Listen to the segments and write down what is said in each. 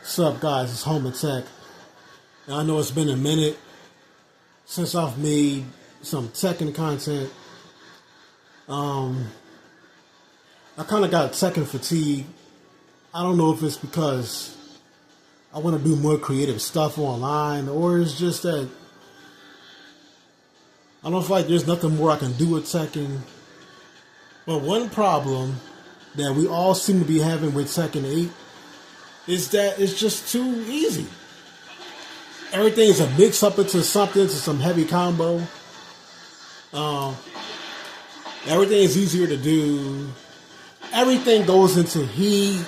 What's up, guys? It's Home Tech. And I know it's been a minute since I've made some Tekken content. I kind of got Tekken fatigue. I don't know if it's because I want to do more creative stuff online, or it's just that I don't feel like there's nothing more I can do with Tekken. But one problem that we all seem to be having with Tekken 8 is that it's just too easy. Everything's a mix up into something, to some heavy combo. Everything is easier to do. Everything goes into heat.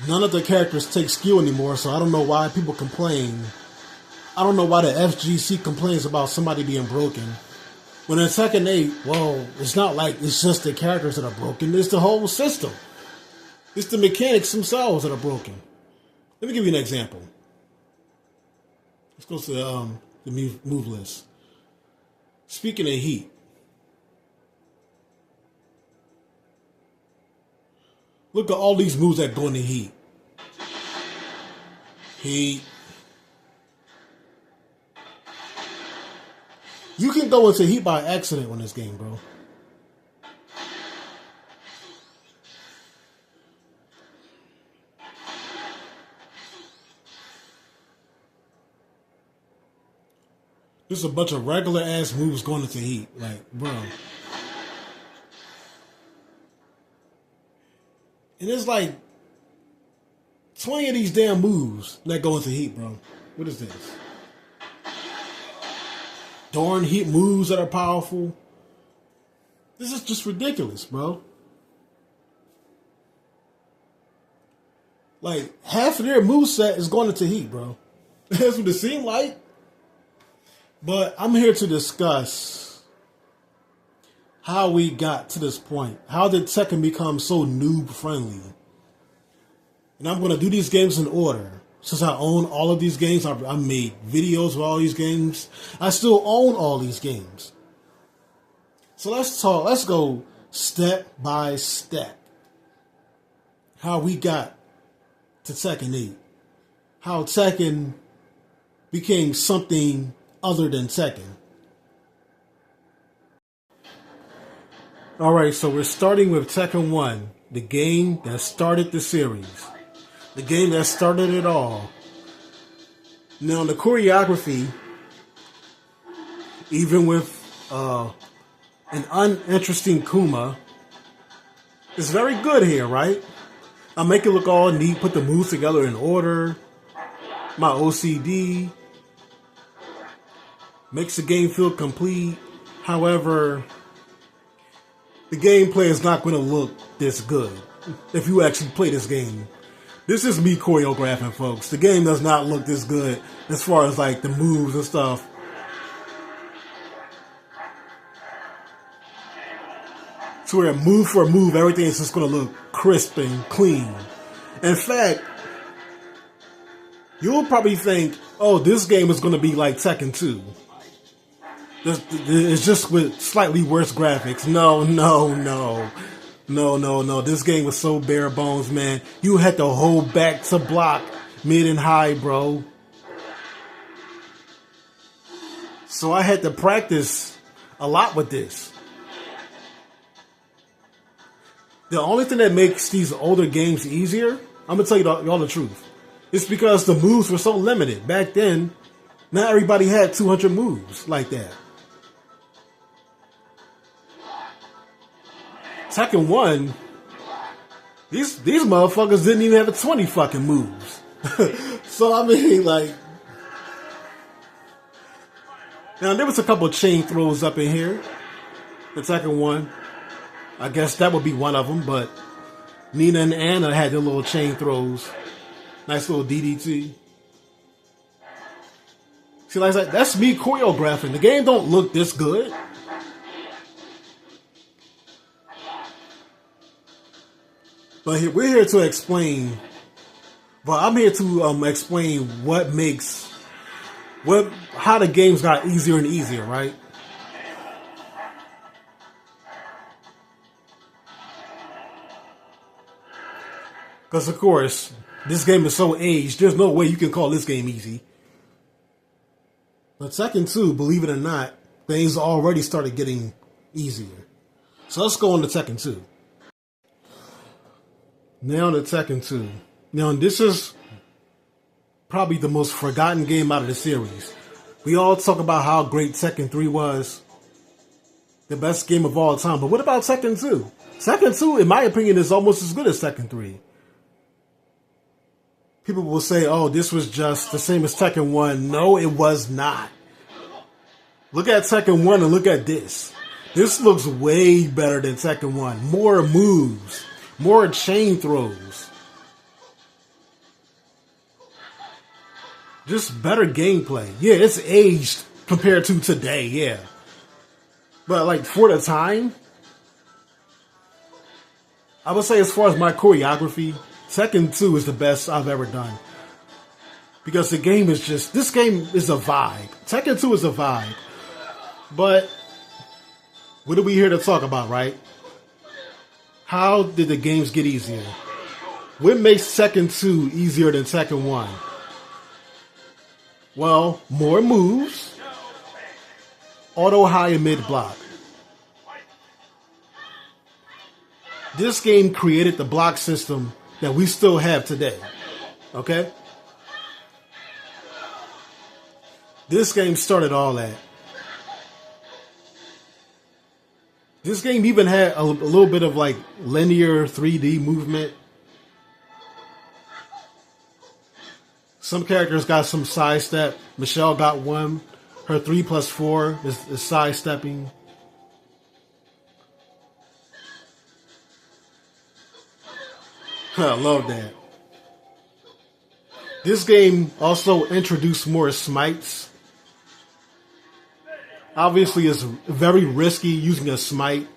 None of the characters take skill anymore, so I don't know why people complain. I don't know why the FGC complains about somebody being broken. When in Tekken 8, well, it's not like it's just the characters that are broken, it's the whole system. It's the mechanics themselves that are broken. Let me give you an example. Let's go to the move list. Speaking of heat, look at all these moves that go into heat. Heat. You can go into heat by accident on this game, bro. There's a bunch of regular ass moves going into heat. Like, bro. And there's like 20 of these damn moves that go into heat, bro. What is this? Darn heat moves that are powerful. This is just ridiculous, bro. Like, half of their moveset is going into heat, bro. That's what it seemed like. But I'm here to discuss how we got to this point. How did Tekken become so noob-friendly? And I'm going to do these games in order. Since I own all of these games, I made videos of all these games. I still own all these games. So let's go step by step. How we got to Tekken 8. How Tekken became something other than Tekken. Alright, so we're starting with Tekken 1, the game that started the series. The game that started it all. Now, the choreography, even with an uninteresting Kuma, is very good here, right? I make it look all neat, put the moves together in order. My OCD makes the game feel complete. However, the gameplay is not going to look this good if you actually play this game. This is me choreographing, folks. The game does not look this good as far as like the moves and stuff. So where move for move, everything is just going to look crisp and clean. In fact, you'll probably think, oh, this game is going to be like Tekken 2. It's just with slightly worse graphics. No. This game was so bare bones, man. You had to hold back to block mid and high, bro. So I had to practice a lot with this. The only thing that makes these older games easier, I'm going to tell you all the truth, it's because the moves were so limited. Back then, not everybody had 200 moves like that. Tekken 1, these motherfuckers didn't even have 20 fucking moves. So, I mean, like... Now, there was a couple of chain throws up in here. The Tekken 1. I guess that would be one of them, but Nina and Anna had their little chain throws. Nice little DDT. See, like I said, that's me choreographing. The game don't look this good. But we're here to explain. Well, I'm here to explain how the games got easier and easier, right? Because, of course, this game is so aged, there's no way you can call this game easy. But Tekken 2, believe it or not, things already started getting easier. So let's go on to Tekken 2. Now to Tekken 2. Now, this is probably the most forgotten game out of the series. We all talk about how great Tekken 3 was. The best game of all time. But what about Tekken 2? Tekken 2, in my opinion, is almost as good as Tekken 3. People will say, oh, this was just the same as Tekken 1. No, it was not. Look at Tekken 1 and look at this. This looks way better than Tekken 1. More moves. More chain throws. Just better gameplay. Yeah, it's aged compared to today, yeah. But like for the time, I would say as far as my choreography, Tekken 2 is the best I've ever done. Because the game is just, this game is a vibe. Tekken 2 is a vibe. But what are we here to talk about, right? How did the games get easier? What makes Tekken 2 easier than Tekken 1? Well, more moves, auto high and mid block. This game created the block system that we still have today. Okay? This game started all that. This game even had a little bit of like linear 3D movement. Some characters got some sidestep. Michelle got one. Her 3+4 is sidestepping. I love that. This game also introduced more smites. Obviously, it's very risky using a smite.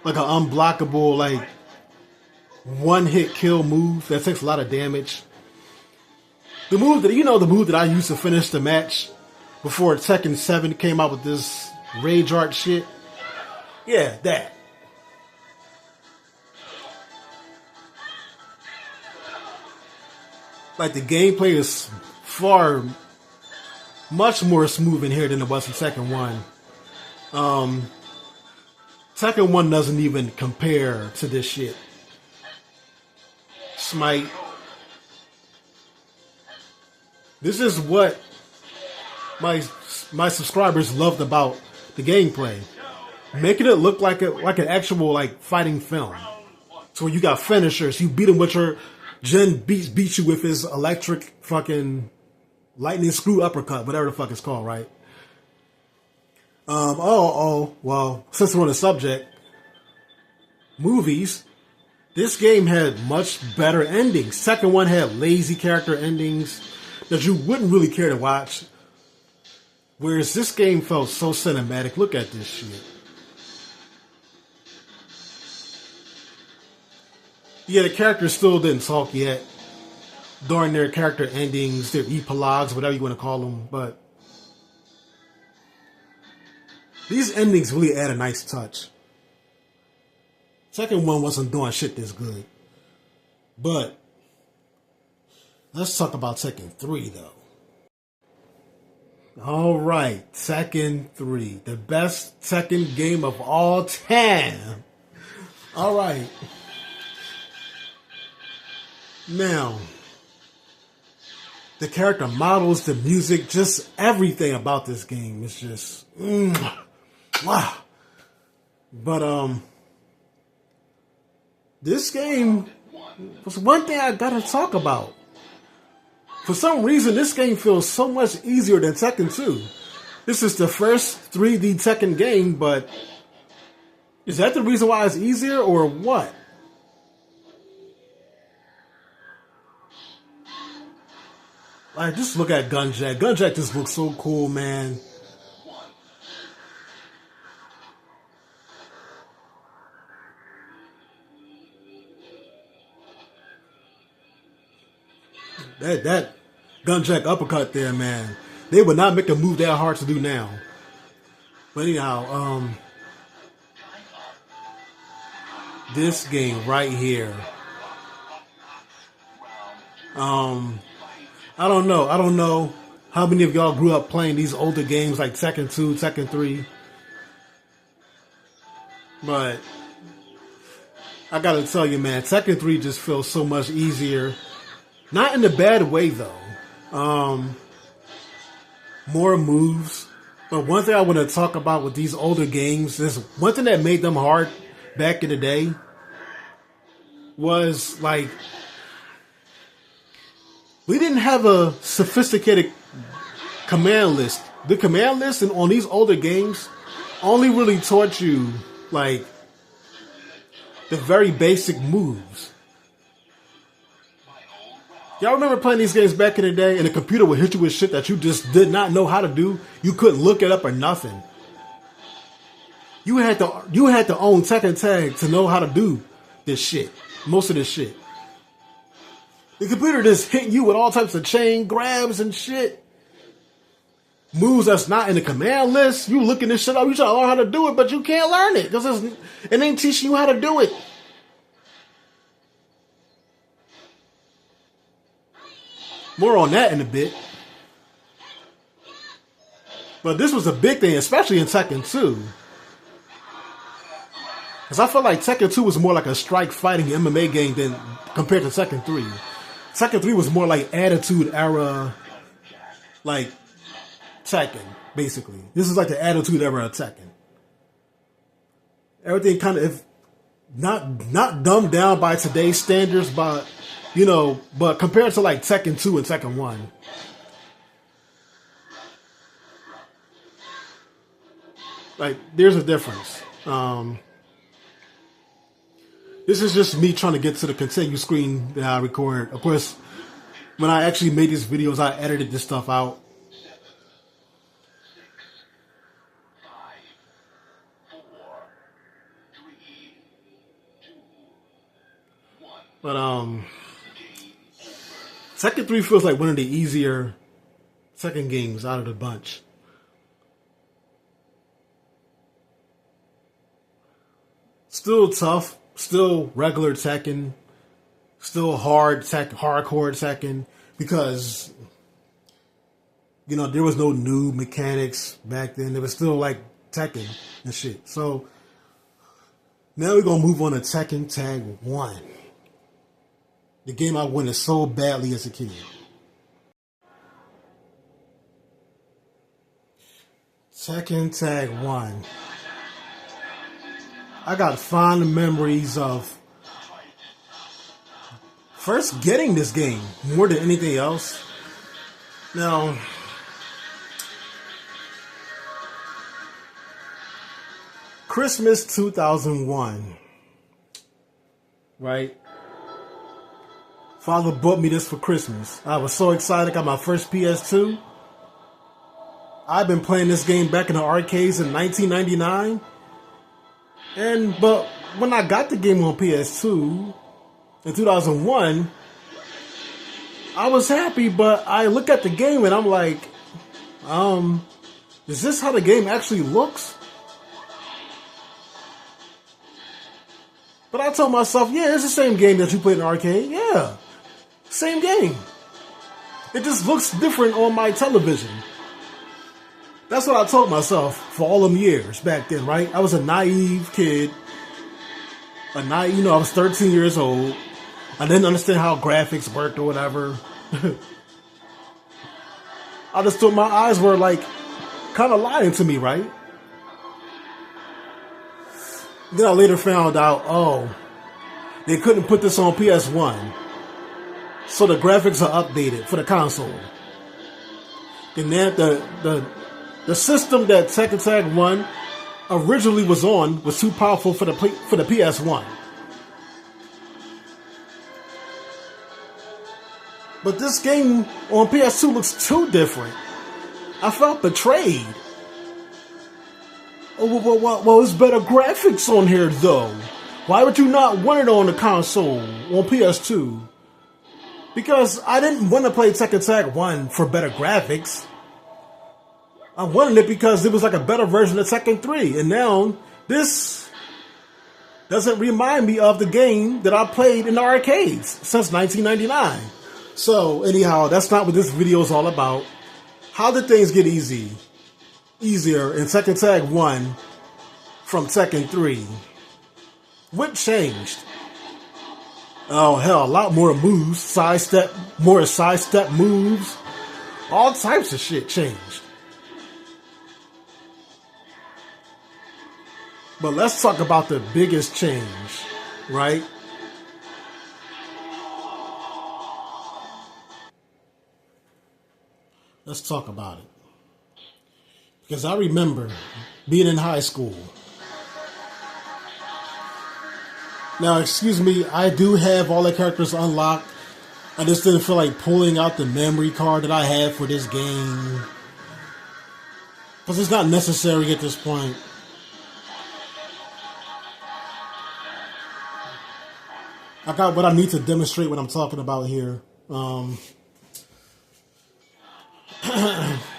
Like an unblockable, like, one-hit kill move that takes a lot of damage. The move that I used to finish the match before Tekken 7 came out with this rage art shit? Yeah, that. Like, the gameplay is much more smooth in here than it was in Tekken 1. Tekken 1 doesn't even compare to this shit. Smite. This is what my subscribers loved about the gameplay. Making it look like an actual like fighting film. So when you got finishers, you beat him with your Jin beats you with his electric fucking lightning screw uppercut, whatever the fuck it's called, right? Well, since we're on the subject, movies, this game had much better endings. Second one had lazy character endings that you wouldn't really care to watch. Whereas this game felt so cinematic. Look at this shit. Yeah, the characters still didn't talk yet during their character endings, their epilogues, whatever you want to call them, but these endings really add a nice touch. Second one wasn't doing shit this good. But let's talk about Tekken 3 though. Alright, Tekken 3. The best Tekken game of all time. Alright. Now, the character models, the music, just everything about this game is just wow. But this game was one thing I gotta talk about. For some reason, this game feels so much easier than Tekken 2. This is the first 3D Tekken game, but is that the reason why it's easier or what? Like, just look at Gunjack. Gunjack just looks so cool, man. That Gunjack uppercut there, man. They would not make a move that hard to do now. But anyhow, this game right here. Um, I don't know. I don't know how many of y'all grew up playing these older games like Tekken 2, Tekken 3. But I gotta tell you, man, Tekken 3 just feels so much easier. Not in a bad way, though. More moves. But one thing I want to talk about with these older games is one thing that made them hard back in the day was like we didn't have a sophisticated command list. The command list on these older games only really taught you like the very basic moves. Y'all remember playing these games back in the day and the computer would hit you with shit that you just did not know how to do? You couldn't look it up or nothing. You had to own Tekken Tag to know how to do this shit. Most of this shit. The computer just hit you with all types of chain grabs and shit. Moves that's not in the command list. You looking this shit up, you trying to learn how to do it, but you can't learn it because it ain't teaching you how to do it. More on that in a bit. But this was a big thing, especially in Tekken 2. Because I felt like Tekken 2 was more like a strike fighting MMA game than compared to Tekken 3. Tekken 3 was more like Attitude Era, like Tekken, basically. This is like the Attitude Era of Tekken. Everything kind of, not dumbed down by today's standards, but but compared to like Tekken 2 and Tekken 1. Like, there's a difference. This is just me trying to get to the continue screen that I record. Of course, when I actually made these videos, I edited this stuff out. But Tekken 3 feels like one of the easier Tekken games out of the bunch. Still tough, still regular Tekken, still hardcore Tekken, because there was no new mechanics back then. There was still like Tekken and shit. So now we're gonna move on to Tekken Tag 1. The game I wanted so badly as a kid. Tekken Tag 1. I got fond memories of first getting this game more than anything else. Now, Christmas 2001, right? Father bought me this for Christmas. I was so excited. Got my first PS2. I've been playing this game back in the arcades in 1999. But when I got the game on PS2 in 2001, I was happy, but I look at the game and I'm like, is this how the game actually looks? But I told myself, yeah, it's the same game that you played in the arcade. Yeah. Same game. It just looks different on my television. That's what I told myself for all them years back then, right? I was a naive kid. I was 13 years old. I didn't understand how graphics worked or whatever. I just thought my eyes were like kind of lying to me, right? Then I later found out, they couldn't put this on PS1. So the graphics are updated for the console. And then the system that Tekken Tag 1 originally was on was too powerful for the PS1. But this game on PS2 looks too different. I felt betrayed. Well, it's better graphics on here though. Why would you not want it on the console on PS2? Because I didn't want to play Tekken Tag 1 for better graphics. I wanted it because it was like a better version of Tekken 3. And now, this doesn't remind me of the game that I played in the arcades since 1999. So anyhow, that's not what this video is all about. How did things get easier in Tekken Tag 1 from Tekken 3? What changed? Oh hell, a lot more moves, more sidestep moves. All types of shit changed. But let's talk about the biggest change, right? Let's talk about it. Because I remember being in high school. Now, excuse me, I do have all the characters unlocked. I just didn't feel like pulling out the memory card that I had for this game. Because it's not necessary at this point. I got what I need to demonstrate what I'm talking about here.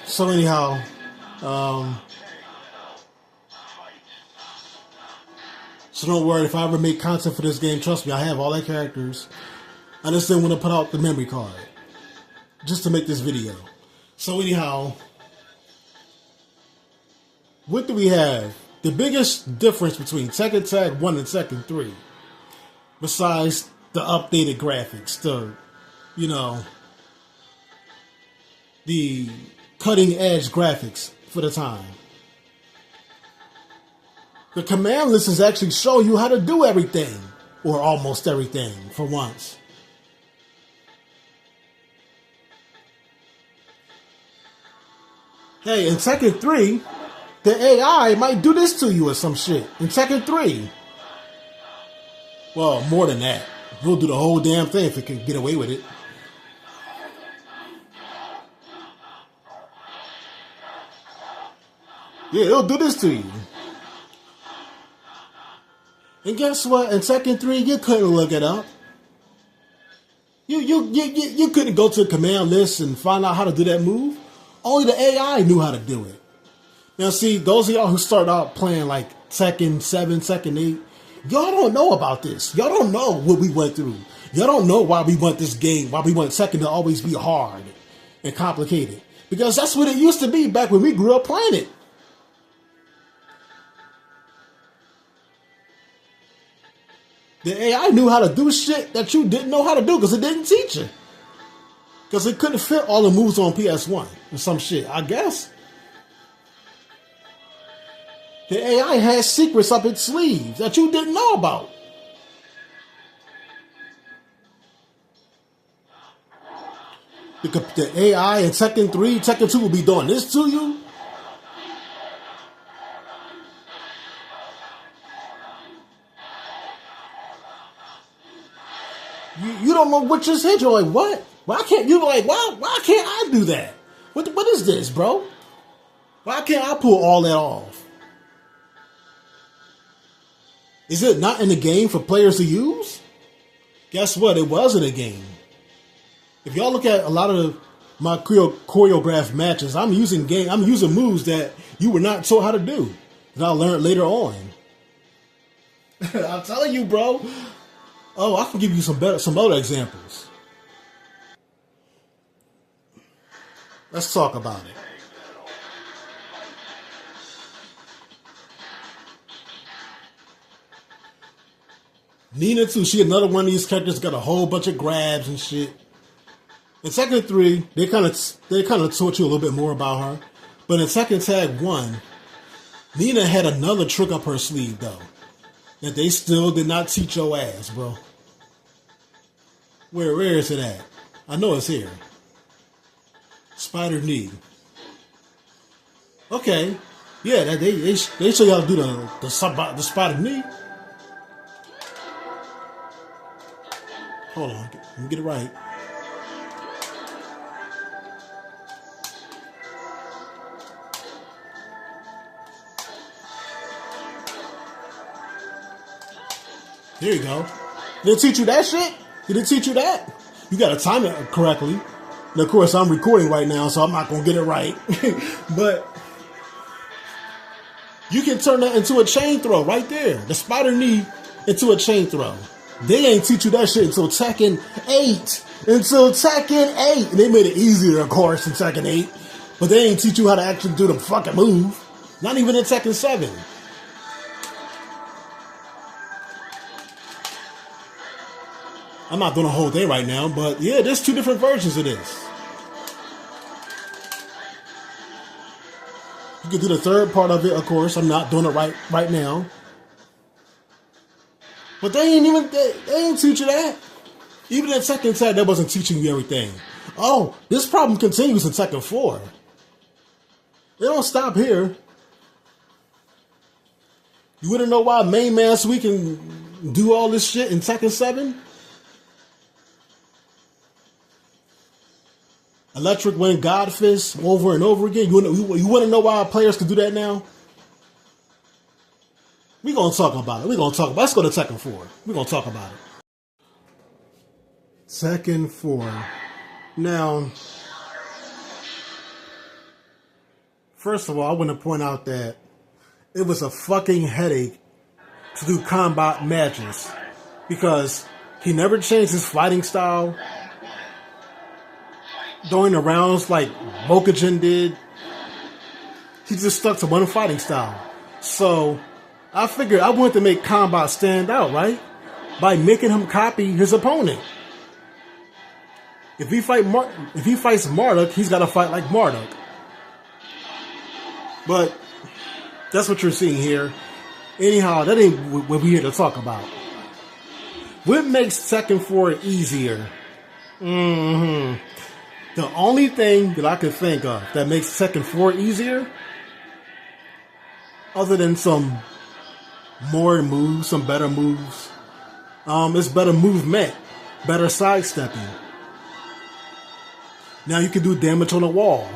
So anyhow, so don't worry, if I ever make content for this game, trust me, I have all the characters. I just didn't want to put out the memory card just to make this video. So anyhow, what do we have? The biggest difference between Tekken Tag 1 and Tekken 3, besides the updated graphics, the cutting edge graphics for the time. The command list is actually show you how to do everything, or almost everything, for once. Hey, in Tekken 3, the AI might do this to you or some shit. In Tekken 3. Well, more than that. We'll do the whole damn thing if it can get away with it. Yeah, it'll do this to you. And guess what? In Tekken 3, you couldn't look it up. You couldn't go to the command list and find out how to do that move. Only the AI knew how to do it. Now, see, those of y'all who start out playing like Tekken 7, Tekken 8, y'all don't know about this. Y'all don't know what we went through. Y'all don't know why we want this game, why we want Tekken to always be hard and complicated. Because that's what it used to be back when we grew up playing it. The AI knew how to do shit that you didn't know how to do because it didn't teach you. Because it couldn't fit all the moves on PS1 or some shit, I guess. The AI has secrets up its sleeves that you didn't know about. The AI in Tekken 3, Tekken 2 will be doing this to you. You don't know what just hit. You're like, what? Why can't you like? Why can't I do that? What is this, bro? Why can't I pull all that off? Is it not in the game for players to use? Guess what? It was in a game. If y'all look at a lot of my choreographed matches, I'm using moves that you were not taught how to do that I learned later on. I'm telling you, bro. Oh, I can give you some other examples. Let's talk about it. Nina too, she another one of these characters got a whole bunch of grabs and shit. In Tekken 3, they kind of taught you a little bit more about her. But in Tekken Tag 1, Nina had another trick up her sleeve though. That they still did not teach your ass, bro. Where is it at? I know it's here. Spider knee. Okay. Yeah, they show you how to do the spider knee. Hold on, let me get it right. There you go. Did it teach you that shit? Did it teach you that? You gotta time it correctly. And of course, I'm recording right now, so I'm not gonna get it right. But you can turn that into a chain throw right there. The spider knee into a chain throw. They ain't teach you that shit until Tekken 8. until Tekken 8. And they made it easier, of course, in Tekken 8. But they ain't teach you how to actually do the fucking move. Not even in Tekken 7. I'm not doing a whole thing right now, but yeah, there's two different versions of this. You can do the third part of it, of course. I'm not doing it right now. But they ain't teach you that. Even in Tekken 7, they wasn't teaching you everything. Oh, this problem continues in Tekken 4. They don't stop here. You wouldn't know why Main Man Sweet can do all this shit in Tekken 7? Electric Wind God Fist over and over again. You want to know why players can do that now? We're going to talk about it. Let's go to Tekken 4. We're going to talk about it. Tekken 4. Now, first of all, I want to point out that it was a fucking headache to do combat matches because he never changed his fighting style during the rounds like Mokujin did. He just stuck to one fighting style. So I figured I wanted to make combat stand out, right? By making him copy his opponent. If he fights Marduk, he's got to fight like Marduk. But that's what you're seeing here. Anyhow, that ain't what we're here to talk about. What makes Tekken 4 easier? The only thing that I could think of that makes Tekken 4 easier, other than some more moves, some better moves, is better movement, better sidestepping. Now you can do damage on the wall.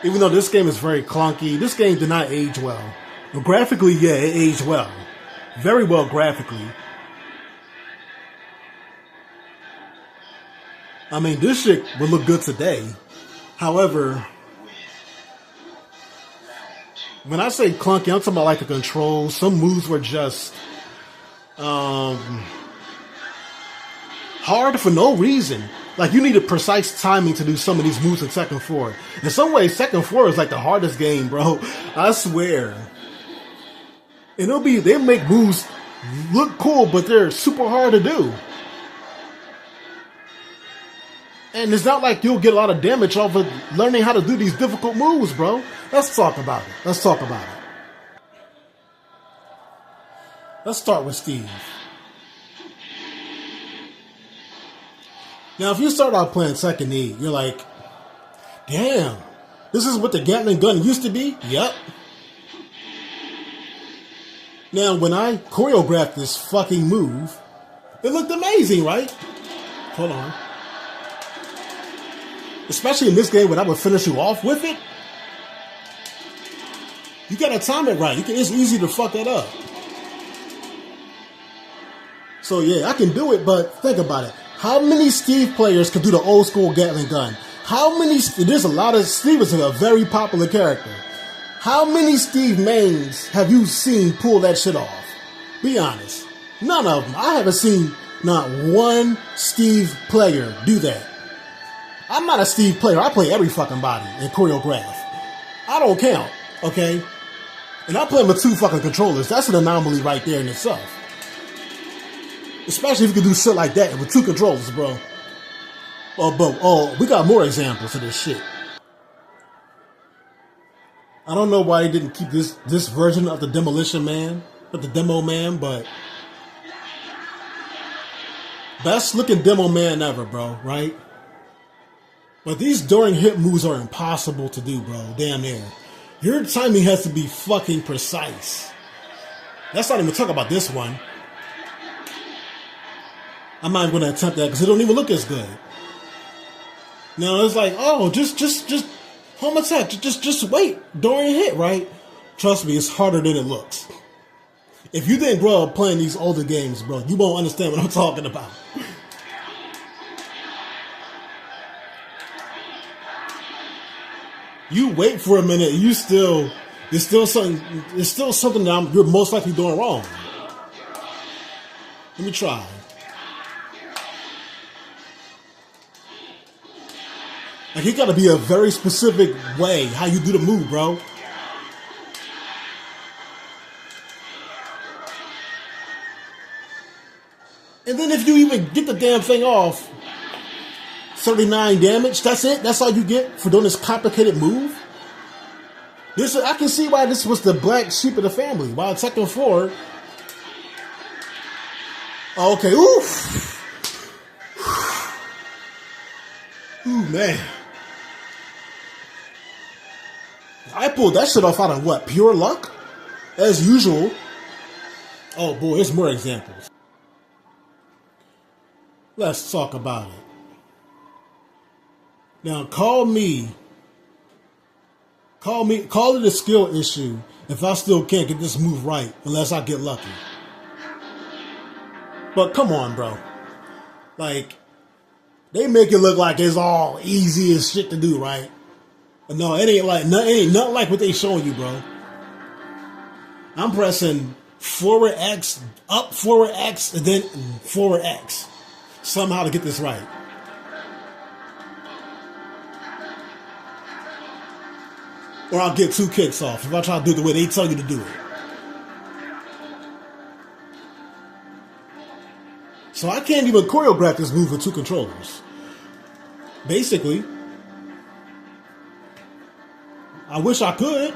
Even though this game is very clunky, this game did not age well. But graphically, yeah, it aged well. Very well graphically. I mean, this shit would look good today. However, when I say clunky, I'm talking about like the controls. Some moves were just hard for no reason. Like, you needed precise timing to do some of these moves in Tekken 4. In some ways, Tekken 4 is like the hardest game, bro. I swear. And they make moves look cool, but they're super hard to do. And it's not like you'll get a lot of damage off of learning how to do these difficult moves, bro. Let's talk about it. Let's start with Steve. Now, if you start out playing Tekken 8, you're like, damn, this is what the Gatling gun used to be? Yep. Now, when I choreographed this fucking move, it looked amazing, right? Hold on. Especially in this game when I would finish you off with it. You gotta time it right. It's easy to fuck that up. So yeah, I can do it, but think about it. How many Steve players can do the old school Gatling gun? There's a lot of, Steve is a very popular character. How many Steve mains have you seen pull that shit off? Be honest. None of them. I haven't seen not one Steve player do that. I'm not a Steve player. I play every fucking body and choreograph. I don't count, okay? And I play with 2 fucking controllers. That's an anomaly right there in itself. Especially if you can do shit like that with 2 controllers, bro. We got more examples of this shit. I don't know why they didn't keep this version of the Demolition Man, of the Demo Man, but best looking Demo Man ever, bro, right? But these during hit moves are impossible to do, bro. Damn near. Your timing has to be fucking precise. Let's not even talk about this one. I'm not even going to attempt that because it don't even look as good. Now it's like, oh, just home attack. Just wait during hit, right? Trust me, it's harder than it looks. If you didn't grow up playing these older games, bro, you won't understand what I'm talking about. You wait for a minute, it's still something that you're most likely doing wrong. Let me try. Like, it got to be a very specific way how you do the move, bro. And then if you even get the damn thing off, 39 damage, that's it? That's all you get for doing this complicated move? I can see why this was the black sheep of the family. While Tekken 4... Okay, oof! Ooh, man. I pulled that shit off out of what? Pure luck? As usual. Oh boy, there's more examples. Let's talk about it. Now, call it a skill issue if I still can't get this move right unless I get lucky. But come on, bro. Like, they make it look like it's all easy as shit to do, right? But no, it ain't nothing like what they showing you, bro. I'm pressing forward X, up forward X, and then forward X. Somehow to get this right. Or I'll get 2 kicks off if I try to do it the way they tell you to do it. So I can't even choreograph this move with 2 controllers. Basically. I wish I could.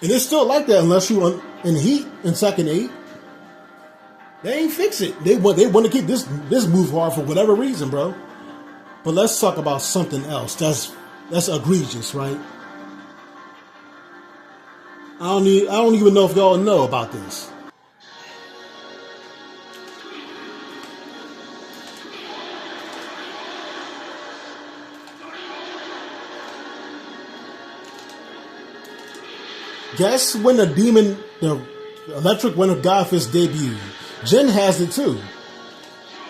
And it's still like that unless you in heat in Tekken 8. They ain't fix it. They want to keep this move hard for whatever reason, bro. But let's talk about something else. That's egregious, right? I don't even know if y'all know about this. Guess when the Electric Wind of Godfist debuted? Jin has it too.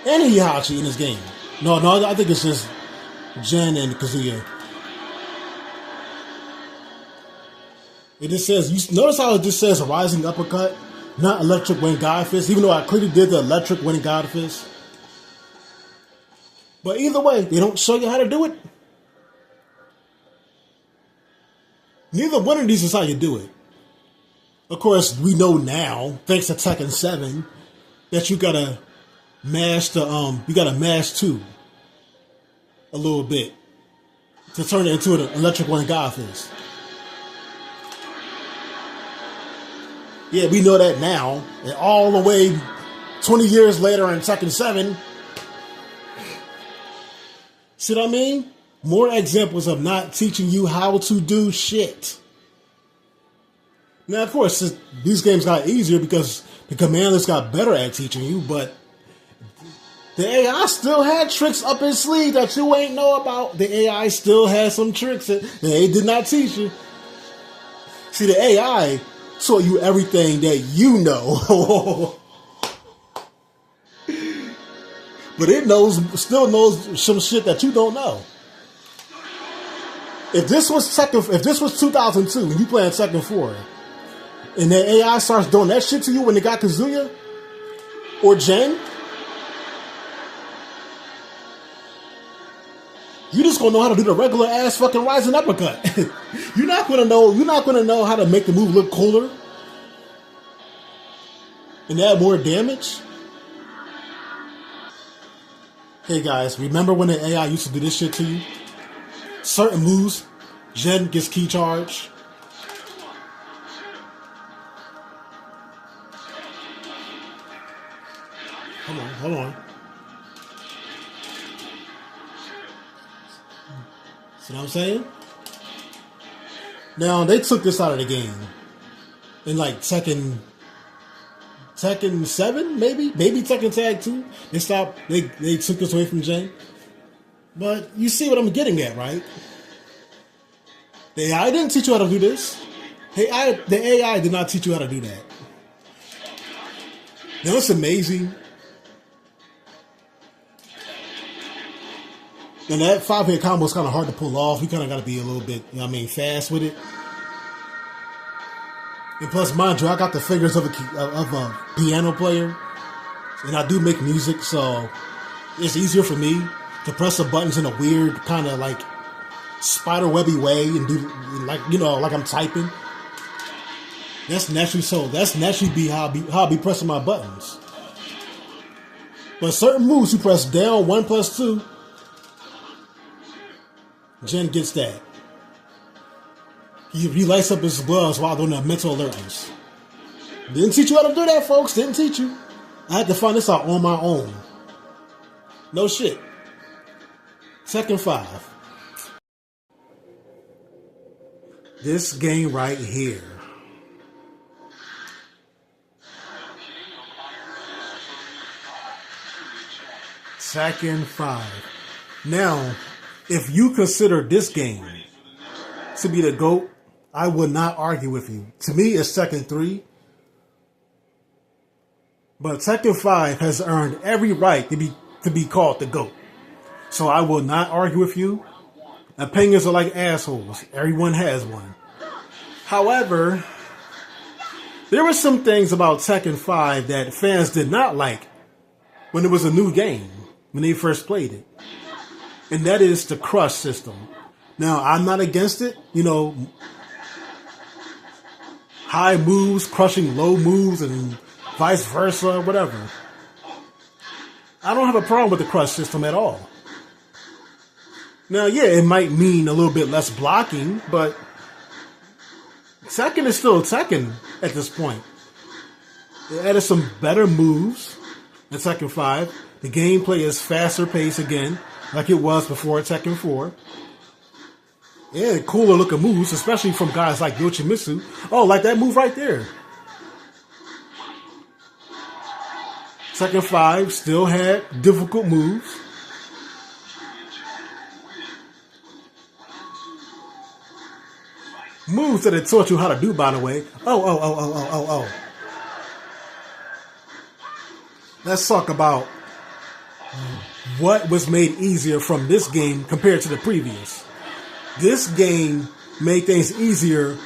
And Heihachi in his game. No, I think it's just Jin and Kazuya. It just says, you notice how it just says a rising uppercut, not Electric Wind Godfist, even though I clearly did the Electric Wind Godfist. But either way, they don't show you how to do it. Neither one of these is how you do it. Of course, we know now, thanks to Tekken 7, that you gotta mash mash 2 a little bit to turn it into an Electric Wind Godfist. Yeah, we know that now. And all the way 20 years later in Tekken 7. See what I mean? More examples of not teaching you how to do shit. Now, of course, these games got easier because the command list got better at teaching you, but the AI still had tricks up its sleeve that you ain't know about. The AI still had some tricks that they did not teach you. See, the AI taught you everything that you know. But it still knows some shit that you don't know. If this was 2002 and you playing Tekken 4, and the AI starts doing that shit to you when they got Kazuya or Jen, you just gonna know how to do the regular ass fucking rising uppercut. You're not gonna know how to make the move look cooler and add more damage. Hey guys, remember when the AI used to do this shit to you? Certain moves, Jen gets key charge. Hold on. See what I'm saying? Now, they took this out of the game. In like Tekken 7, maybe Tekken Tag 2. They took this away from Jen. But you see what I'm getting at, right? The AI didn't teach you how to do this. The AI did not teach you how to do that. Now, it's amazing. And that 5-hit combo is kind of hard to pull off. You kind of got to be a little bit, fast with it. And plus, mind you, I got the fingers of a piano player. And I do make music, so It's easier for me to press the buttons in a weird kind of like spider webby way and do like like I'm typing. That's naturally so. That's naturally be how I be pressing my buttons. But certain moves you press down 1+2, Jen gets that. He lights up his gloves while doing a mental alertness. Didn't teach you how to do that, folks. Didn't teach you. I had to find this out on my own. No shit. Tekken 5. This game right here. Tekken 5. Now, if you consider this game to be the GOAT, I would not argue with you. To me, it's Tekken 3. But Tekken 5 has earned every right to be called the GOAT. So I will not argue with you. Opinions are like assholes. Everyone has one. However, there were some things about Tekken 5 that fans did not like when it was a new game, when they first played it. And that is the crush system. Now, I'm not against it. High moves, crushing low moves, and vice versa, whatever. I don't have a problem with the crush system at all. Now, yeah, it might mean a little bit less blocking, but Tekken is still Tekken at this point. It added some better moves in Tekken 5. The gameplay is faster paced again, like it was before Tekken 4. Yeah, cooler looking moves, especially from guys like Yoshimitsu. Oh, like that move right there. Tekken 5 still had difficult moves. Moves that it taught you how to do, by the way. Oh. Let's talk about what was made easier from this game compared to the previous. This game made things easier,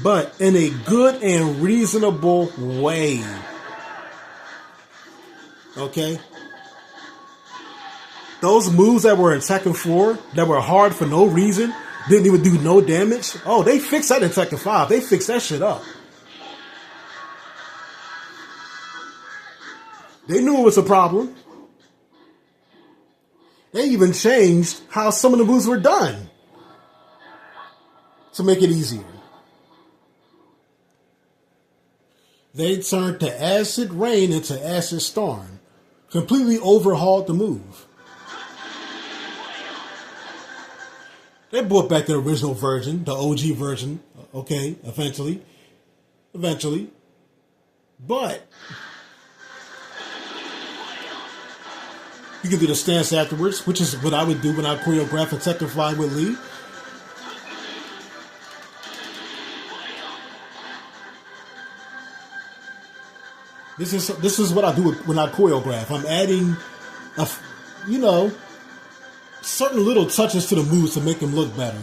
but in a good and reasonable way. Okay? Those moves that were in Tekken 4 that were hard for no reason, didn't even do no damage. Oh, they fixed that in Tekken 5. They fixed that shit up. They knew it was a problem. They even changed how some of the moves were done to make it easier. They turned the Acid Rain into Acid Storm. Completely overhauled the move. They brought back the original version, the OG version, okay, eventually. But you can do the stance afterwards, which is what I would do when I choreograph a Tekken 5 with Lee. This is what I do when I choreograph. I'm adding, certain little touches to the moves to make them look better.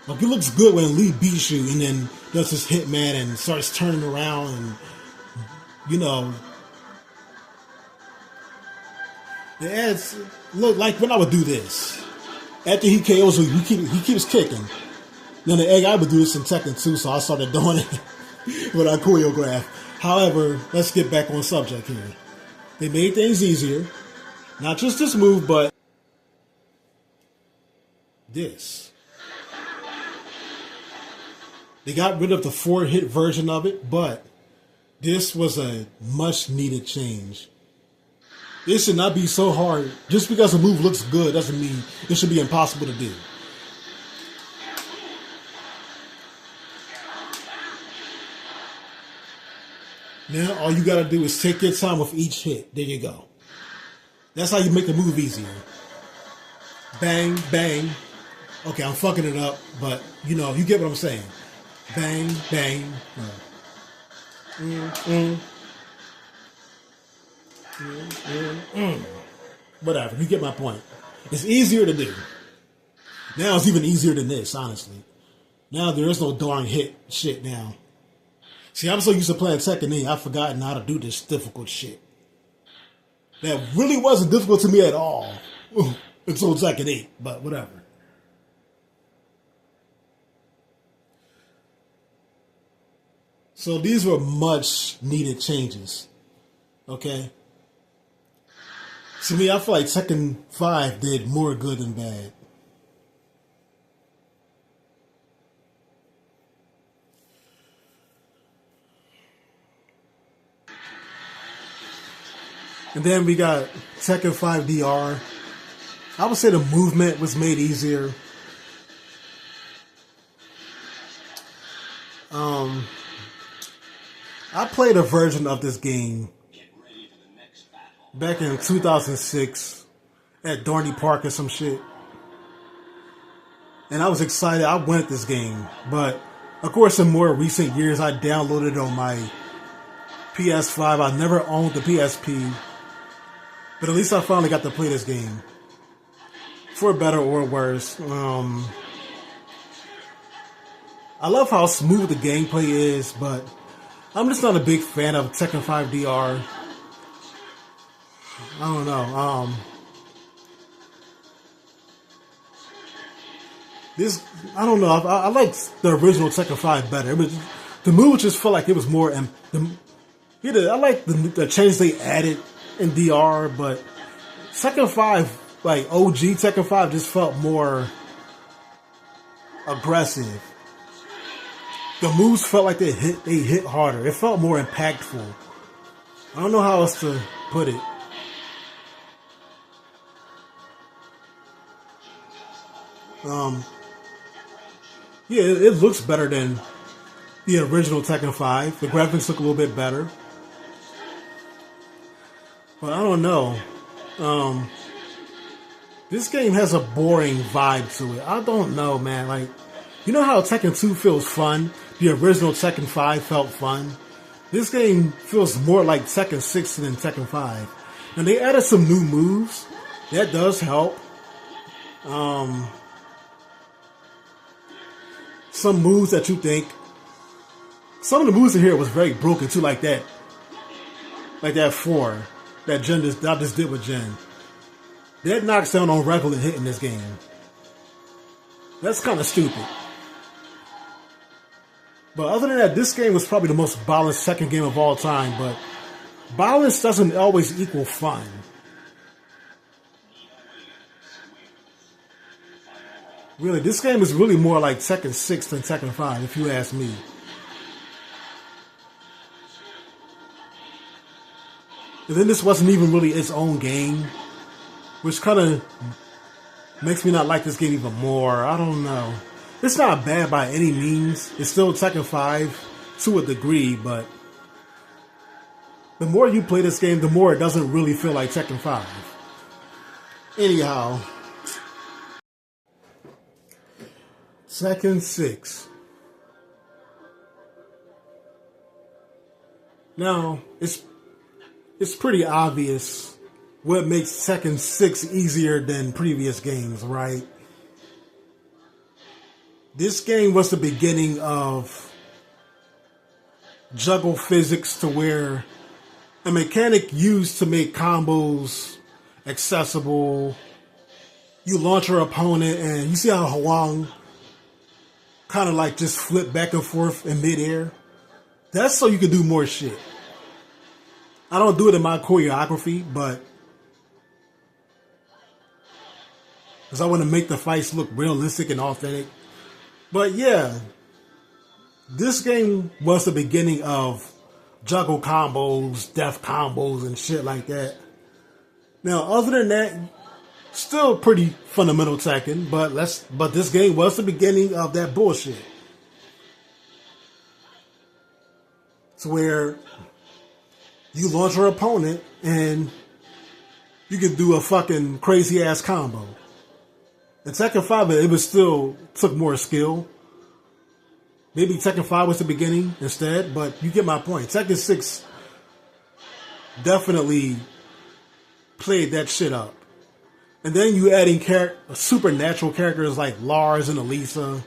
Like, it looks good when Lee beats you and then does his Hitman and starts turning around and, it adds, look, like when I would do this. After he KOs you, he keeps kicking. Then I would do this in Tekken 2, so I started doing it when I choreograph. However, let's get back on subject here. They made things easier. Not just this move, but this. They got rid of the 4-hit version of it, but this was a much needed change. It should not be so hard. Just because a move looks good doesn't mean it should be impossible to do. Now all you gotta do is take your time with each hit. There you go. That's how you make the move easier. Bang, bang. Okay, I'm fucking it up, but you get what I'm saying. Bang, bang. Whatever, you get my point. It's easier to do. Now it's even easier than this, honestly. Now there is no darn hit shit now. See, I'm so used to playing Tekken, I've forgotten how to do this difficult shit. that really wasn't difficult to me at all until Tekken 8, but whatever. So these were much needed changes. Okay? To me, I feel like Tekken 5 did more good than bad. And then we got Tekken 5 DR. I would say the movement was made easier. I played a version of this game back in 2006 at Dorney Park or some shit. And I was excited. I wanted this game. But, of course, in more recent years, I downloaded it on my PS5. I never owned the PSP. But at least I finally got to play this game. For better or worse. I love how smooth the gameplay is, but I'm just not a big fan of Tekken 5 DR. I don't know. I don't know. I like the original Tekken 5 better. The move just felt like it was more. I like the change they added in DR, but Tekken 5, like OG Tekken 5, just felt more aggressive. The moves felt like they hit harder. It felt more impactful. I don't know how else to put it. Yeah, it looks better than the original Tekken 5. The graphics look a little bit better. But I don't know. This game has a boring vibe to it. I don't know, man. Like, you know how Tekken 2 feels fun? The original Tekken 5 felt fun. This game feels more like Tekken 6 than Tekken 5. And they added some new moves. That does help. Some moves that you think... Some of the moves in here was very broken too, like that. Like that 4. That I just did with Jen. That knocks down on regular hit in this game. That's kind of stupid. But other than that, this game was probably the most balanced Tekken game of all time. But balance doesn't always equal fun. Really, this game is really more like Tekken 6 than Tekken 5, if you ask me. And then this wasn't even really its own game, which kind of makes me not like this game even more. I don't know. It's not bad by any means. It's still Tekken 5 to a degree, but the more you play this game, the more it doesn't really feel like Tekken 5. Anyhow, Tekken 6. Now, it's pretty obvious what makes Tekken 6 easier than previous games, right? This game was the beginning of juggle physics to where a mechanic used to make combos accessible. You launch your opponent and you see how Huang kind of like just flip back and forth in midair. That's so you can do more shit. I don't do it in my choreography, but because I want to make the fights look realistic and authentic. But yeah, this game was the beginning of juggle combos, death combos, and shit like that. Now, other than that, still pretty fundamental Tekken, but this game was the beginning of that bullshit. It's where you launch your opponent and you can do a fucking crazy ass combo. In Tekken 5, it was still took more skill. Maybe Tekken 5 was the beginning instead, but you get my point. Tekken 6 definitely played that shit up. And then you adding supernatural characters like Lars and Elisa,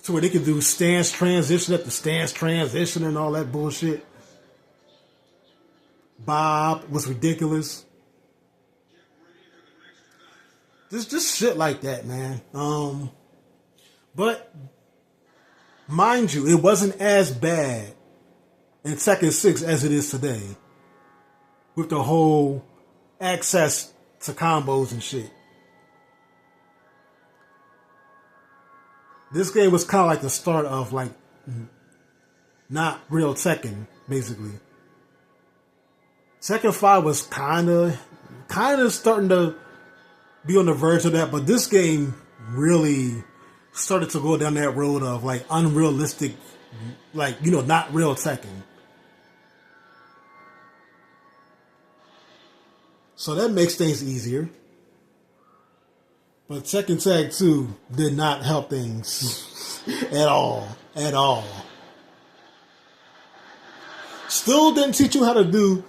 to where they could do stance transition at the stance transition and all that bullshit. Bob was ridiculous. Just shit like that, man. But mind you, it wasn't as bad in Tekken 6 as it is today. With the whole access to combos and shit. This game was kind of like the start of like not real Tekken, basically. Tekken 5 was kind of starting to be on the verge of that, but this game really started to go down that road of like unrealistic, like, you know, not real Tekken. So that makes things easier. But Tekken Tag 2 did not help things at all. At all. Still didn't teach you how to do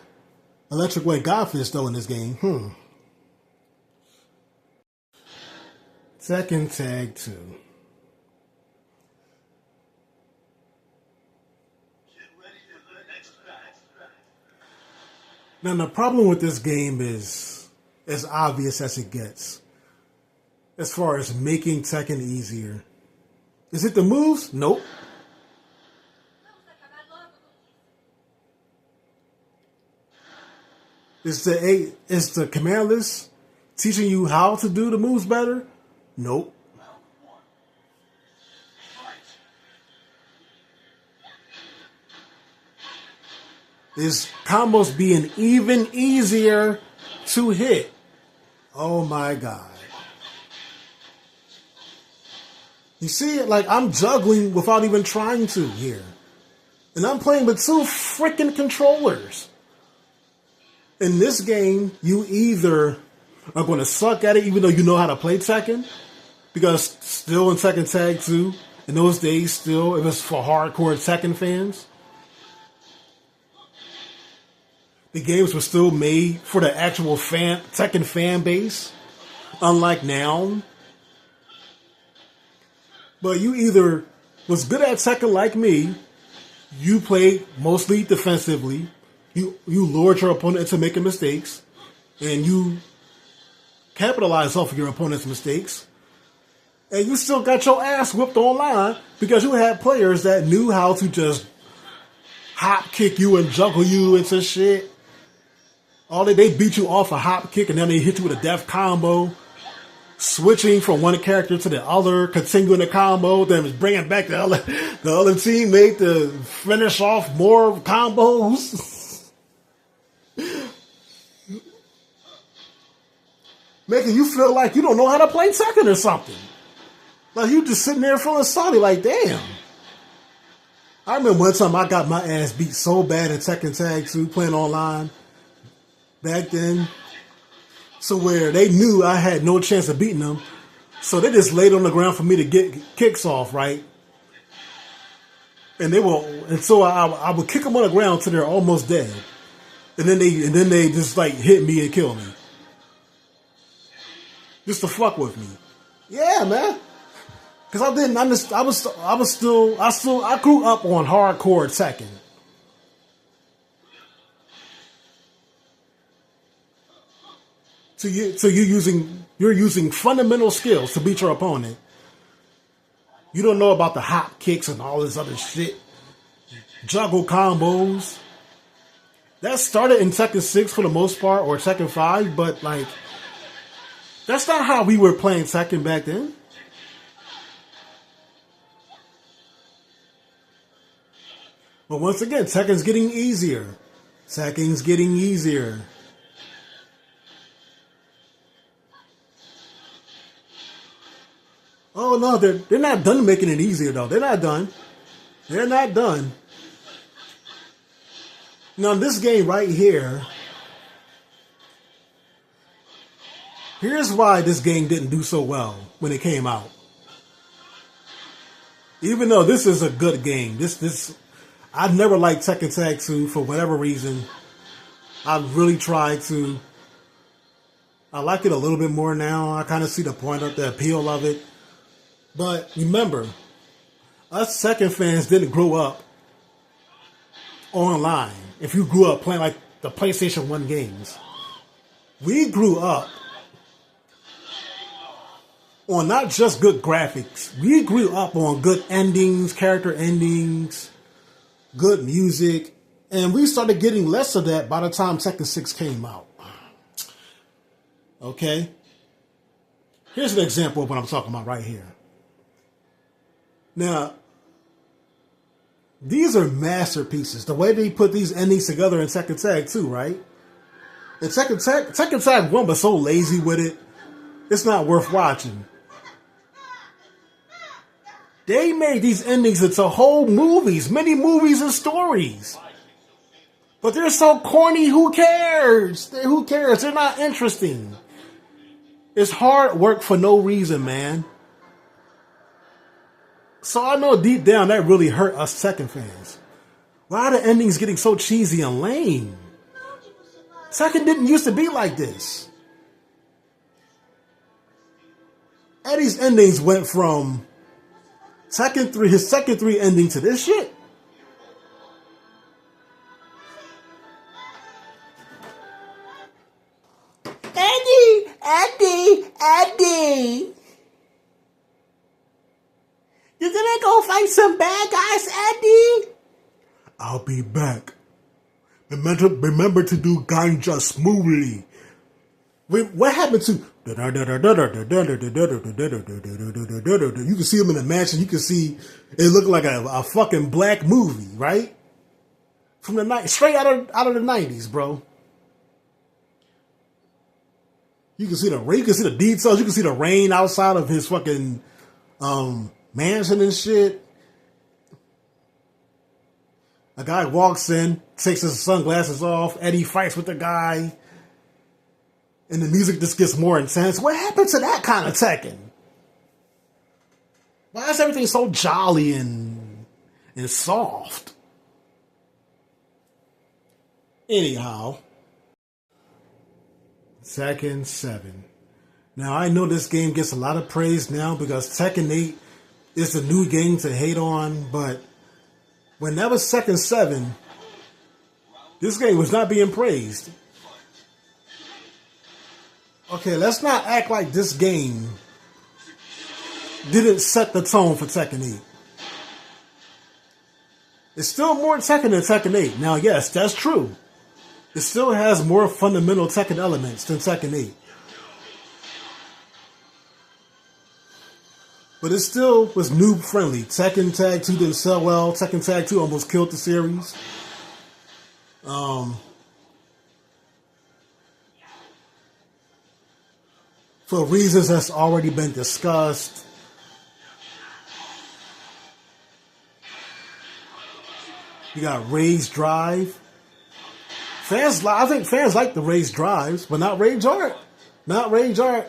Electric Wave Godfist though in this game. Tekken Tag 2. Now the problem with this game is as obvious as it gets. As far as making Tekken easier. Is it the moves? Nope. Is the command list teaching you how to do the moves better? Nope. Is combos being even easier to hit? Oh my god. You see it, like I'm juggling without even trying to here. And I'm playing with two freaking controllers. In this game, you either are going to suck at it even though you know how to play Tekken. Because still in Tekken Tag 2, in those days still, it was for hardcore Tekken fans. The games were still made for the actual Tekken fan base. Unlike now. But you either was good at Tekken like me, you played mostly defensively, you lured your opponent into making mistakes, and you capitalized off of your opponent's mistakes, and you still got your ass whipped online because you had players that knew how to just hop kick you and juggle you into shit. They beat you off a hop kick and then they hit you with a death combo. Switching from one character to the other, continuing the combo, then bringing back the other teammate to finish off more combos. Making you feel like you don't know how to play Tekken or something. Like you just sitting there feeling sorry, like damn. I remember one time I got my ass beat so bad in Tekken Tag 2 playing online back then. So where they knew I had no chance of beating them. So they just laid on the ground for me to get kicks off, right? And so I would kick them on the ground till they're almost dead. And then they just like hit me and kill me. Just to fuck with me. Yeah, man. Cause I didn't understand. I grew up on hardcore Tekken. So you're using fundamental skills to beat your opponent. You don't know about the hop kicks and all this other shit. Juggle combos. That started in Tekken 6 for the most part, or Tekken 5, but like that's not how we were playing Tekken back then. But once again, Tekken's getting easier. Tekken's getting easier. Oh no, they're not done making it easier though. They're not done. They're not done. Now this game right here, here's why this game didn't do so well when it came out. Even though this is a good game, I've never liked Tekken Tag 2 for whatever reason. I've really tried to. I like it a little bit more now. I kind of see the point of the appeal of it. But remember, us Tekken fans didn't grow up online. If you grew up playing like the PlayStation 1 games. We grew up on not just good graphics. We grew up on good endings, character endings, good music, and we started getting less of that by the time Tekken 6 came out. Okay? Here's an example of what I'm talking about right here. Now, these are masterpieces. The way they put these endings together in Tekken Tag 2, right? And Tekken Tag 1 was so lazy with it, it's not worth watching. They made these endings into whole movies, many movies and stories. But they're so corny, who cares? Who cares? They're not interesting. It's hard work for no reason, man. So I know deep down that really hurt us Tekken fans. Why are the endings getting so cheesy and lame? Tekken didn't used to be like this. Eddie's endings went from Tekken 3, his Tekken 3 ending to this shit. Eddie! You gonna go fight some bad guys, Eddie? I'll be back. Remember to do ganja smoothly. Wait, what happened to... You can see him in the mansion. You can see it look like a fucking black movie, right? From the night, straight out of the 90s, bro. You can see the details. You can see the rain outside of his fucking mansion and shit. A guy walks in, takes his sunglasses off. Eddie fights with the guy. And the music just gets more intense. What happened to that kind of Tekken? Why is everything so jolly and soft? Anyhow, Tekken 7. Now, I know this game gets a lot of praise now because Tekken 8 is the new game to hate on, but when that was Tekken 7, this game was not being praised. Okay, let's not act like this game didn't set the tone for Tekken 8. It's still more Tekken than Tekken 8. Now, yes, that's true. It still has more fundamental Tekken elements than Tekken 8. But it still was noob friendly. Tekken Tag 2 didn't sell well. Tekken Tag 2 almost killed the series. For reasons that's already been discussed. You got Rage Drive. I think fans like the Rage Drives, but not Rage Art. Not Rage Art.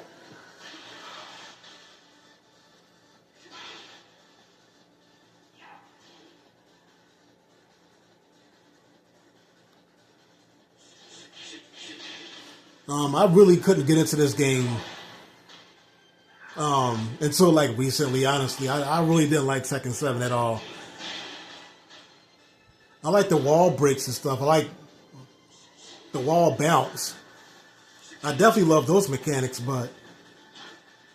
I really couldn't get into this game until like recently, honestly. I really didn't like Tekken 7 at all. I like the wall breaks and stuff. I like the wall bounce. I definitely love those mechanics, but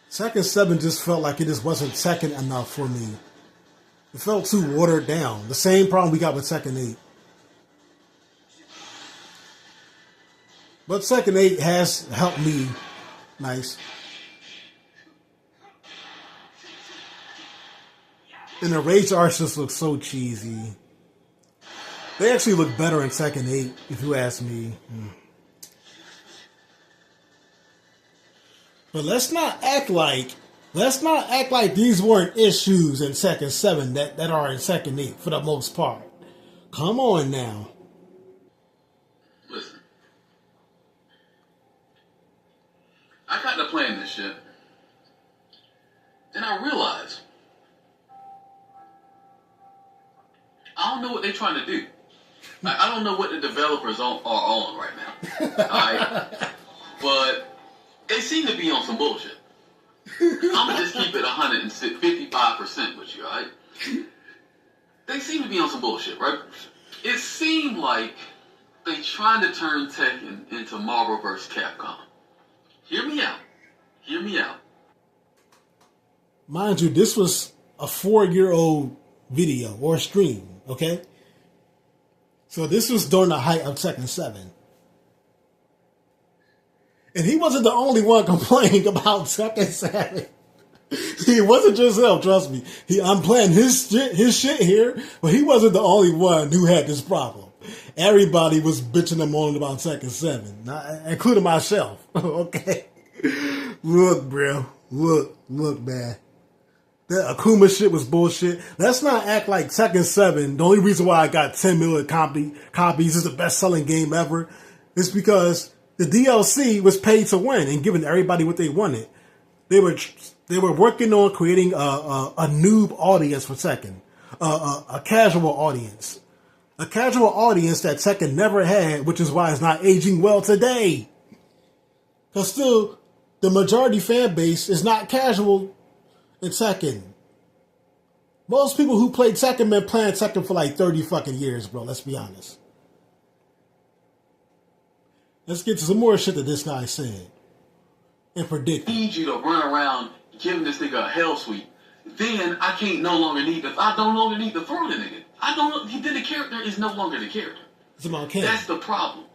Tekken 7 just felt like it just wasn't Tekken enough for me. It felt too watered down. The same problem we got with Tekken 8. But Tekken 8 has helped me. Nice. And the Rage Arts just look so cheesy. They actually look better in Tekken 8, if you ask me. But let's not act like these weren't issues in Tekken 7 that are in Tekken 8 for the most part. Come on now. Listen. I got to playing this shit. Then I realized I don't know what they're trying to do. I don't know what the developers are on right now. Alright? But they seem to be on some bullshit. I'm going to just keep it 155% with you, alright? They seem to be on some bullshit, right? It seemed like They trying to turn Tekken into Marvel vs. Capcom. Hear me out. Hear me out. Mind you, this was a 4-year-old video or stream, okay? So this was during the height of Tekken 7. And he wasn't the only one complaining about Tekken 7. He wasn't just him, trust me. I'm playing his shit here, but he wasn't the only one who had this problem. Everybody was bitching and moaning about Tekken 7, including myself. Okay? Look, bro. Look, man. That Akuma shit was bullshit. Let's not act like Tekken 7, the only reason why I got 10 million copies is the best-selling game ever, is because the DLC was paid to win and giving everybody what they wanted. They were working on creating a noob audience for Tekken, a casual audience. A casual audience that Tekken never had, which is why it's not aging well today. Because still, the majority fan base is not casual in Tekken. Most people who play Tekken been playing Tekken for like 30 fucking years, bro. Let's be honest. Let's get to some more shit that this guy said and predicted. I need you to run around giving this nigga a hell sweep. Then I no longer need to throw the nigga. Then the character is no longer the character. It's about Ken. That's the problem.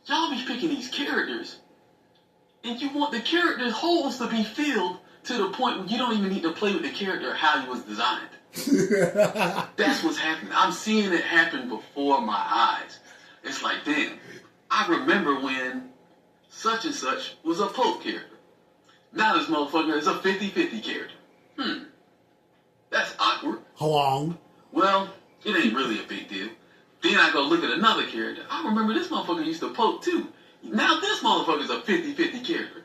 Y'all be picking these characters, and you want the character's holes to be filled to the point where you don't even need to play with the character how he was designed. That's what's happening. I'm seeing it happen before my eyes. It's like, damn, I remember when such and such was a Pope character. Now this motherfucker is a 50-50 character. That's awkward. How long? Well, it ain't really a big deal. Then I go look at another character. I remember this motherfucker used to Pope too. Now this motherfucker's a 50-50 character.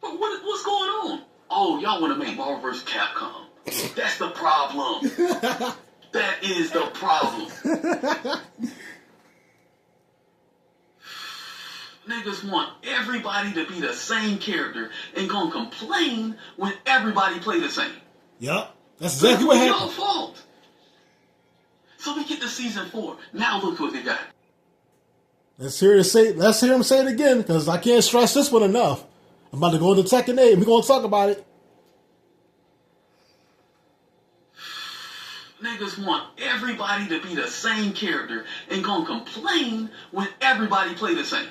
But what's going on? Oh, y'all want to make Marvel vs. Capcom. That's the problem. That is the problem. Niggas want everybody to be the same character and gonna complain when everybody play the same. Yup. That's exactly what happened. It's your fault. So we get to season 4. Now look what they got. Let's hear him say it again, because I can't stress this one enough. I'm about to go into Tekken 8 and we're gonna talk about it. Niggas want everybody to be the same character and gonna complain when everybody play the same.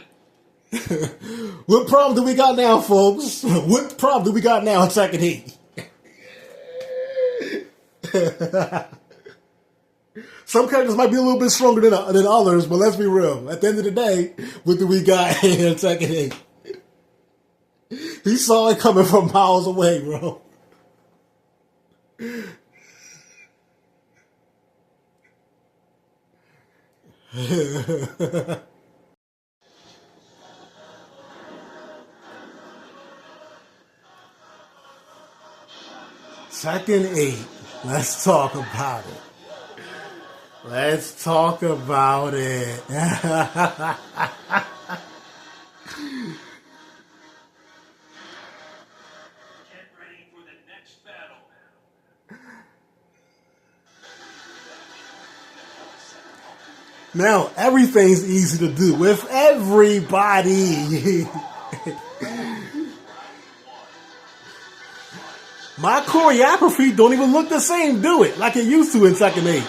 What problem do we got now, folks? What problem do we got now in Tekken 8? Some characters might be a little bit stronger than others, but let's be real. At the end of the day, what do we got in Tekken 8? He saw it coming from miles away, bro. Tekken 8. Let's talk about it. Let's talk about it. Get ready for the next battle. Now, everything's easy to do with everybody. My choreography don't even look the same, do it? Like it used to in Tekken 8.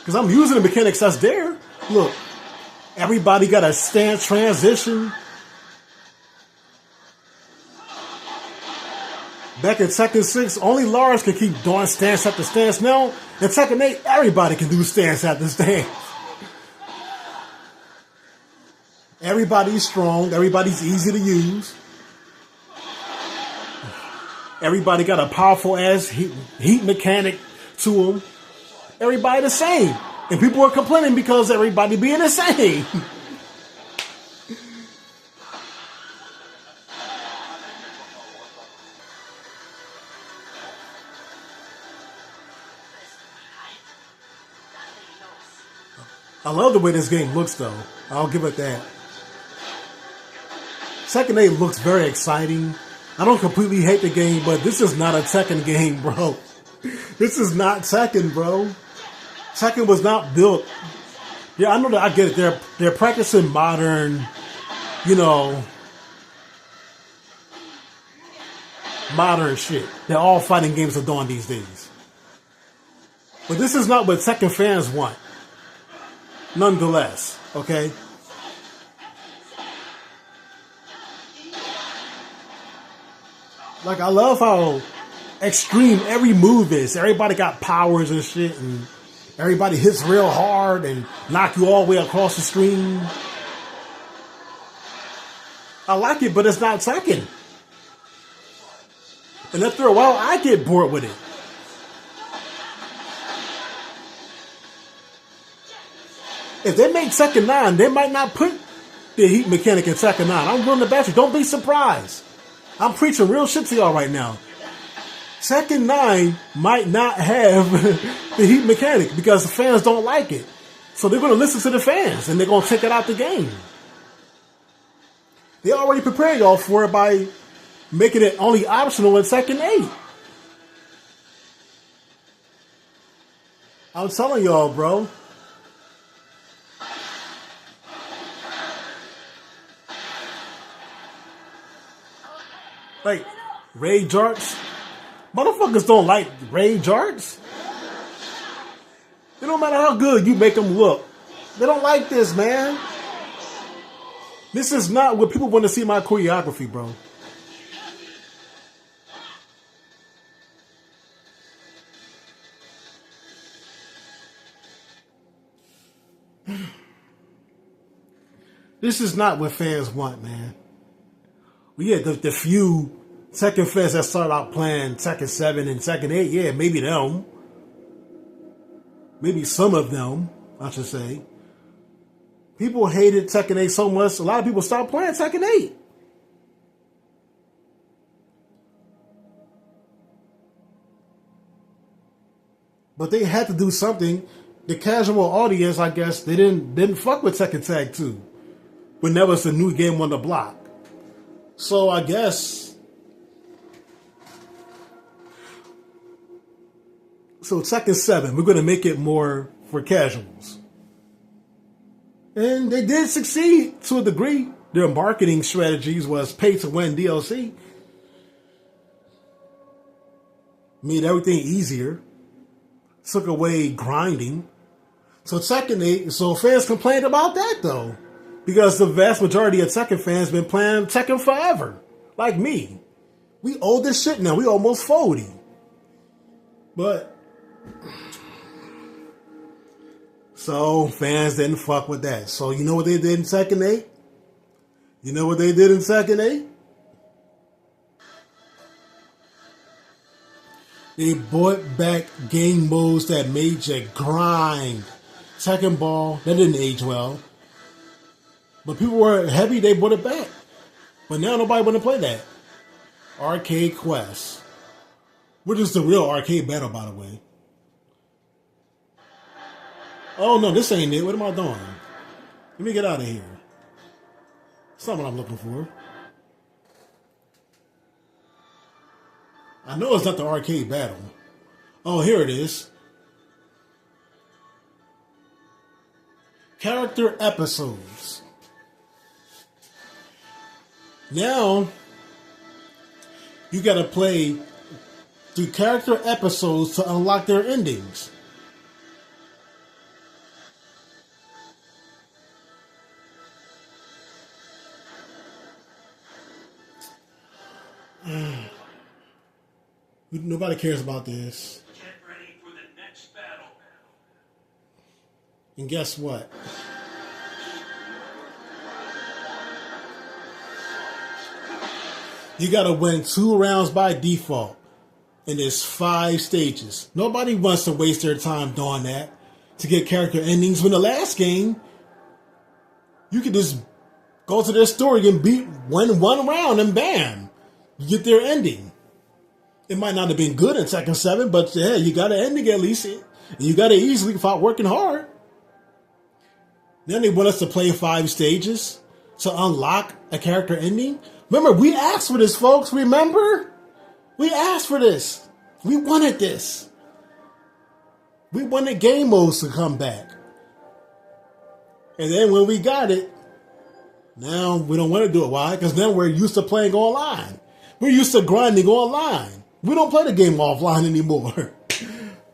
Because I'm using the mechanics that's there. Look, everybody got a stance transition. Back in Tekken 6, only Lars could keep doing stance after stance. Now, in Tekken 8, everybody can do stance after stance. Everybody's strong. Everybody's easy to use. Everybody got a powerful ass heat mechanic to them. Everybody the same. And people are complaining because everybody being the same. I love the way this game looks, though. I'll give it that. Tekken 8 looks very exciting. I don't completely hate the game, but this is not a Tekken game, bro. This is not Tekken, bro. Tekken was not built. Yeah, I know that. I get it. They're practicing modern, you know, modern shit that all fighting games are doing these days. But this is not what Tekken fans want. Nonetheless, okay? Like, I love how extreme every move is. Everybody got powers and shit, and everybody hits real hard and knock you all the way across the screen. I like it, but it's not Tekken. And after a while, I get bored with it. If they make Tekken 9, they might not put the heat mechanic in Tekken 9. I'm willing to bet you. Don't be surprised. I'm preaching real shit to y'all right now. Tekken 9 might not have the heat mechanic because the fans don't like it. So they're going to listen to the fans and they're going to take it out the game. They already prepared y'all for it by making it only optional in Tekken 8. I'm telling y'all, bro. Like, rage arts. Motherfuckers don't like rage arts. It don't matter how good you make them look. They don't like this, man. This is not what people want to see my choreography, bro. This is not what fans want, man. Yeah, the few Tekken fans that started out playing Tekken 7 and Tekken 8, yeah, maybe them. Maybe some of them, I should say. People hated Tekken 8 so much, a lot of people stopped playing Tekken 8. But they had to do something. The casual audience, I guess, they didn't fuck with Tekken Tag 2 when that was the new game on the block. So I guess, so Tekken 7, we're going to make it more for casuals. And they did succeed to a degree. Their marketing strategies was pay to win DLC. Made everything easier. Took away grinding. So Tekken 8, so fans complained about that though. Because the vast majority of Tekken fans been playing Tekken forever. Like me. We old as shit now. We almost 40. But so fans didn't fuck with that. So you know what they did in Tekken 8? You know what they did in Tekken 8? They brought back game modes that made you grind. Tekken Ball, that didn't age well. But people were heavy, they brought it back. But now nobody want to play that. Arcade Quest. Which is the real arcade battle, by the way. Oh no, this ain't it. What am I doing? Let me get out of here. That's not what I'm looking for. I know it's not the arcade battle. Oh, here it is. Character episodes. Now, you gotta play through character episodes to unlock their endings. Nobody cares about this. Get ready for the next battle. And guess what? You gotta win 2 rounds by default. And there's 5 stages. Nobody wants to waste their time doing that to get character endings. When the last game, you could just go to their story and win 1 round and bam, you get their ending. It might not have been good in Tekken 7, but yeah, you got an ending at least. And you got it easily without working hard. Then they want us to play 5 stages to unlock a character ending. Remember, we asked for this, folks. Remember? We asked for this. We wanted this. We wanted game modes to come back. And then when we got it, now we don't want to do it. Why? Because now we're used to playing online. We're used to grinding online. We don't play the game offline anymore.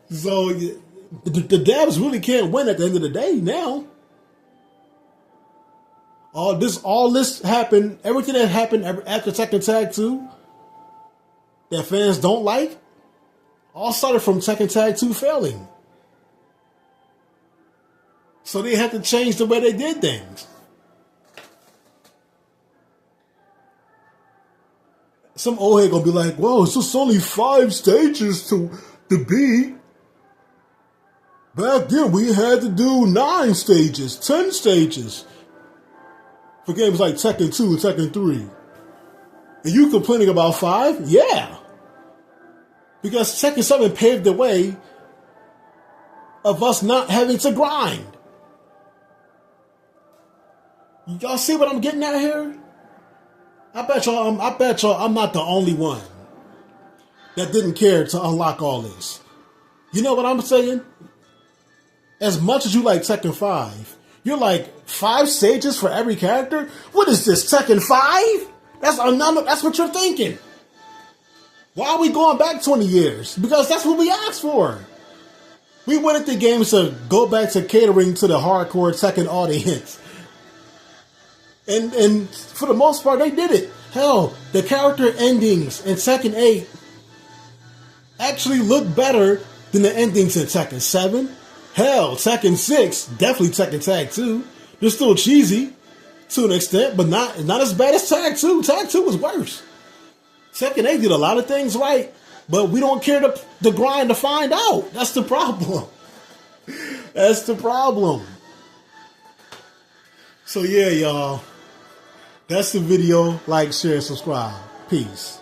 So the devs really can't win at the end of the day now. All this happened, everything that happened after Tekken Tag 2 that fans don't like, all started from Tekken Tag 2 failing. So they had to change the way they did things. Some old head gonna be like, "Well, it's just only 5 stages to beat. Back then we had to do 9 stages, 10 stages for games like Tekken 2 and Tekken 3. And you complaining about 5? Yeah. Because Tekken 7 paved the way of us not having to grind. Y'all see what I'm getting at here? I bet y'all I'm not the only one that didn't care to unlock all this. You know what I'm saying? As much as you like Tekken 5, you're like 5 stages for every character? What is this, Tekken 5? That's what you're thinking. Why are we going back 20 years? Because that's what we asked for. We wanted the games to go back to catering to the hardcore Tekken audience. And for the most part, they did it. Hell, the character endings in Tekken 8 actually look better than the endings in Tekken 7. Hell, Tekken 6, definitely Tekken Tag 2. They're still cheesy to an extent, but not as bad as Tag 2. Tag 2 was worse. Tekken 8 did a lot of things right, but we don't care to grind to find out. That's the problem. That's the problem. So yeah, y'all. That's the video. Like, share, subscribe. Peace.